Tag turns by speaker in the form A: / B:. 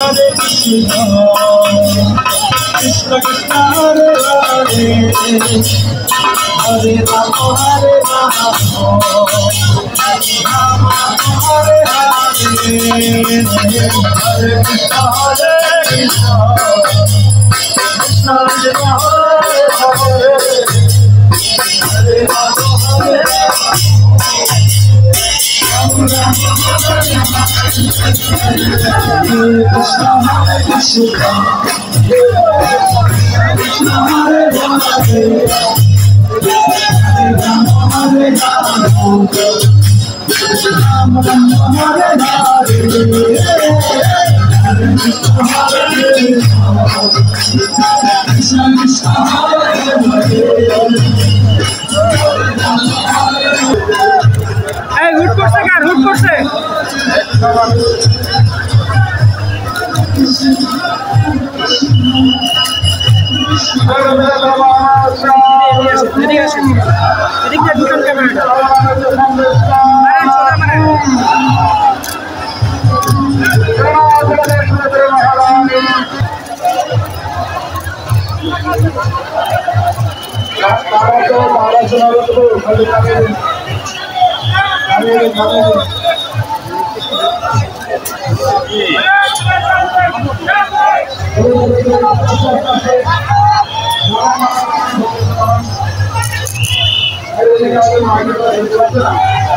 A: Hare Krishna, Krishna Krishna Hare Hare, Hare Rama Hare Rama, Rama Hare Hare, Hare Krishna Hare Krishna, Krishna Krishna Hare Hare, Hare Rama Hare Rama. Krishna Hare Krishna, Krishna Hare Hare, Hare Rama Hare Rama, Rama Hare Hare, Hare Krishna Hare Krishna, Krishna Krishna Hare Hare, Hare Rama Hare Hare.
B: এই হুট করছে কার হুট করছে এদিকে দুটো camera মারেন সোজা মারেন
A: Hare